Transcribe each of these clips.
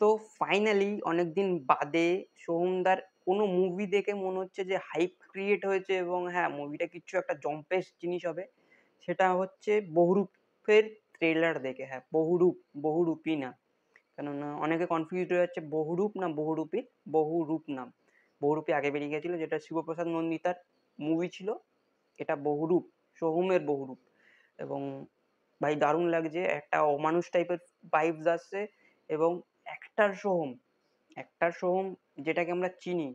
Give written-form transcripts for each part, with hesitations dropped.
তো ফাইনালি অনেকদিন বাদে সোহমদার কোনো মুভি দেখে মনে হচ্ছে যে হাইপ ক্রিয়েট হয়েছে এবং হ্যাঁ, মুভিটা কিছু একটা জম্পেশ জিনিস হবে। সেটা হচ্ছে 'বহুরূপের' ট্রেলার দেখে। হ্যাঁ, 'বহুরূপ', 'বহুরূপী' না। কেননা অনেকে কনফিউজড হয়ে যাচ্ছে 'বহুরূপ' না 'বহুরূপী', 'বহুরূপ' নাম। 'বহুরূপী' আগে বেরিয়ে গেছিল যেটা শিবপ্রসাদ নন্দিতার মুভি ছিল। এটা 'বহুরূপ', সোহমের 'বহুরূপ' এবং ভাই দারুণ লাগছে। একটা অমানুষ টাইপের ভাইবস আসছে এবং অ্যাক্টর সোহম, অ্যাক্টর সোহম যেটাকে আমরা চিনি,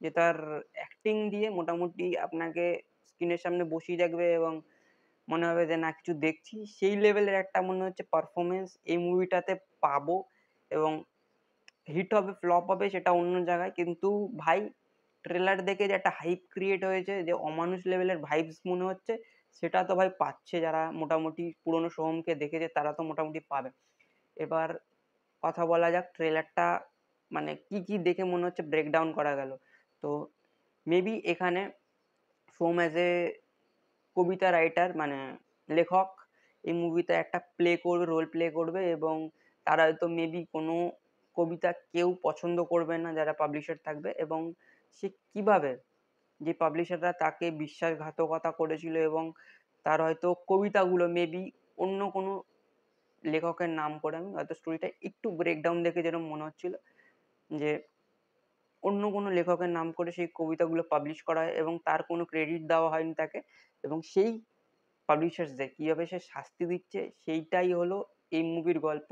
যে তার অ্যাক্টিং দিয়ে মোটামুটি আপনাকে স্ক্রিনের সামনে বসিয়ে রাখবে এবং মনে হবে যে না কিছু দেখছি। সেই লেভেলের একটা মনে হচ্ছে পারফরম্যান্স এই মুভিটাতে পাবো এবং হিট হবে, ফ্লপ হবে সেটা অন্য জায়গায়। কিন্তু ভাই ট্রেলার দেখে যে একটা হাইপ ক্রিয়েট হয়েছে, যে অমানুষ লেভেলের ভাইবস মনে হচ্ছে, সেটা তো ভাই পাচ্ছে যারা মোটামুটি পুরনো সোহমকে দেখেছে তারা তো মোটামুটি পাবে। এবার কথা বলা যাক ট্রেলারটা মানে কি, কি দেখে মনে হচ্ছে ব্রেকডাউন করা গেল। তো মেবি এখানে সোহম অ্যাজ এ কবিতা রাইটার মানে লেখক এই মুভিতে একটা প্লে করবে, রোল প্লে করবে এবং তার হয়তো মেবি কোনো কবিতা কেউ পছন্দ করবে না যারা পাবলিশার থাকবে এবং সে কিভাবে, যে পাবলিশাররা তাকে বিশ্বাসঘাতকতা করেছিল এবং তার হয়তো কবিতাগুলো মেবি অন্য কোনো লেখকের নাম করে, আমি হয়তো স্টোরিটা একটু ব্রেকডাউন দেখে যেরকম মনে হচ্ছিল যে অন্য কোনো লেখকের নাম করে সেই কবিতাগুলো পাবলিশ করা হয় এবং তার কোনো ক্রেডিট দেওয়া হয়নি তাকে এবং সেই পাবলিশার্সদের কিভাবে সে শাস্তি দিচ্ছে সেইটাই হলো এই মুভির গল্প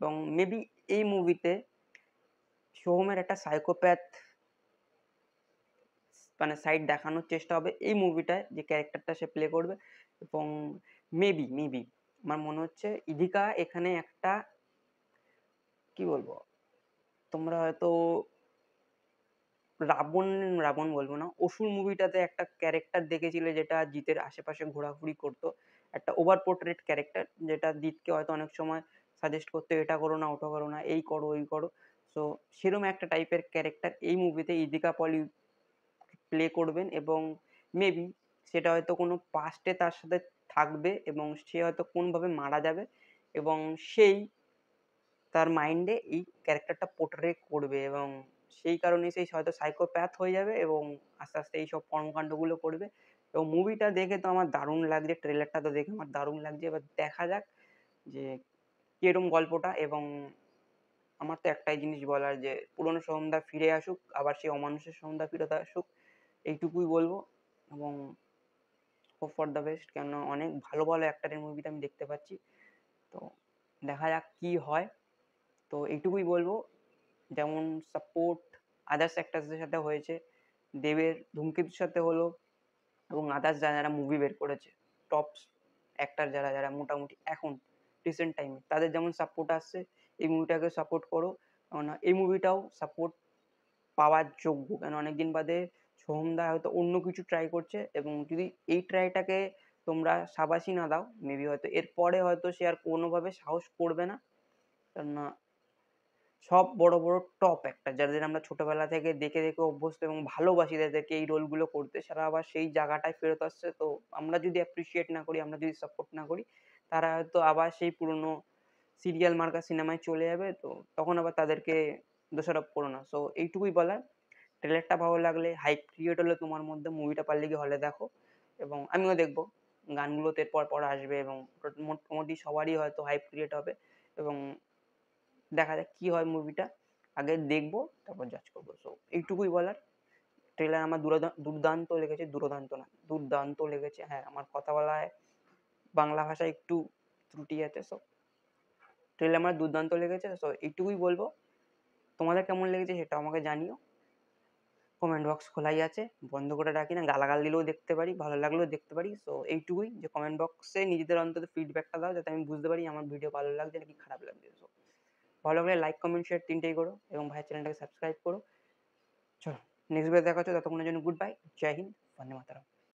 এবং মেবি এই মুভিতে সোহমের একটা সাইকোপ্যাথ মানে সাইড দেখানোর চেষ্টা হবে এই মুভিটায়, যে ক্যারেক্টারটা সে প্লে করবে এবং মেবি আমার মনে হচ্ছে ইদিকা এখানে একটা কি বলবো, তোমরা হয়তো রাবণ, রাবণ বলবো না, অসুর মুভিটাতে একটা ক্যারেক্টার দেখেছিলে যেটা জিতের আশেপাশে ঘোরাঘুরি করতো, একটা ওভার পোর্ট্রেট ক্যারেক্টার যেটা জিতকে হয়তো অনেক সময় সাজেস্ট করতো এটা করো না ওটা করো না এই করো ওই করো। সো সেরকম একটা টাইপের ক্যারেক্টার এই মুভিতে ইদিকা পলি প্লে করবেন এবং মেবি সেটা হয়তো কোনো পাস্টে তার সাথে থাকবে এবং সে হয়তো কোনভাবে মারা যাবে এবং সেই তার মাইন্ডে এই ক্যারেক্টারটা পোর্ট্রে করবে এবং সেই কারণেই সে হয়তো সাইকোপ্যাথ হয়ে যাবে এবং আস্তে, আস্তে এইসব কর্মকাণ্ডগুলো করবে এবং মুভিটা দেখে তো আমার দারুণ লাগছে। ট্রেলারটা তো দেখে আমার দারুণ লাগছে। এবার দেখা যাক যে কিরকম গল্পটা এবং আমার তো একটাই জিনিস বলার যে পুরনো সোহমদা ফিরে আসুক, আবার সেই অমানুষের সোহমদা ফেরত আসুক, এইটুকুই বলবো এবং হোপ ফর দ্য বেস্ট। কেননা অনেক ভালো, ভালো অ্যাক্টরের মুভিতে আমি দেখতে পাচ্ছি। তো দেখা যাক কি হয়। তো এইটুকুই বলবো, যেমন সাপোর্ট আদার্স অ্যাক্টার্সদের সাথে হয়েছে, দেবের ধূমকেতুর সাথে হলো এবং আদার্স যারা যারা মুভি বের করেছে, টপ অ্যাক্টার যারা যারা মোটামুটি এখন রিসেন্ট টাইমে তাদের যেমন সাপোর্ট আসছে, এই মুভিটাকে সাপোর্ট করো। কেননা এই মুভিটাও সাপোর্ট পাওয়ার যোগ্য, কেন অনেকদিন বাদে সোহমদা হয়তো অন্য কিছু ট্রাই করছে এবং যদি এই ট্রাইটাকে তোমরা সাবাসি না দাও মেবি হয়তো এরপরে হয়তো সে আর কোনোভাবে সাহস করবে না। কেননা সব বড়, বড় টপ অ্যাক্টর যাদের আমরা ছোটবেলা থেকে দেখে, দেখে অভ্যস্ত এবং ভালোবাসি যাদেরকে এই রোলগুলো করতে, তারা আবার সেই জায়গাটায় ফেরত আসছে। তো আমরা যদি অ্যাপ্রিশিয়েট না করি, আমরা যদি সাপোর্ট না করি, তারা হয়তো আবার সেই পুরনো সিরিয়াল মার্কা সিনেমায় চলে যাবে। তো তখন আবার তাদেরকে দোষারোপ করো না। সো এইটুকুই বলার। ট্রেলারটা ভালো লাগলে, হাইপ ক্রিয়েট হলে তোমার মধ্যে, মুভিটা পারলে গিয়ে হলে দেখো এবং আমিও দেখবো। গানগুলো তো এরপর পর আসবে এবং মোটামুটি সবারই হয়তো হাইপ ক্রিয়েট হবে এবং দেখা যাক কি হয় মুভিটা। আগে দেখবো তারপর জাজ করবো। সো এইটুকুই বলার। ট্রেলার আমার দুর্দান্ত লেগেছে, দুরদান্ত না, দুর্দান্ত লেগেছে। হ্যাঁ, আমার কথা বলায় বাংলা ভাষায় একটু ত্রুটি আছে। সো ট্রেলার আমার দুর্দান্ত লেগেছে। সো এইটুকুই বলবো। তোমাদের কেমন লেগেছে সেটাও আমাকে জানিও। কমেন্ট বক্স খোলাই আছে, বন্ধ করে রাখি না। গালাগাল দিলেও দেখতে পারি, ভালো লাগলেও দেখতে পারি। সো এইটুকুই, যে কমেন্ট বক্সে নিজেদের অন্তত ফিডব্যাকটা দাও যাতে আমি বুঝতে পারি আমার ভিডিও ভালো লাগছে নাকি খারাপ লাগছে। সো ভালো লাগলে লাইক, কমেন্ট, শেয়ার তিনটেই করো এবং ভাইয়ের চ্যানেলটাকে সাবস্ক্রাইব করো। চলো নেক্সট ভিডিওতে দেখা হচ্ছে, ততক্ষণের জন্য গুড বাই, জয় হিন্দ, বন্দে মাতরম।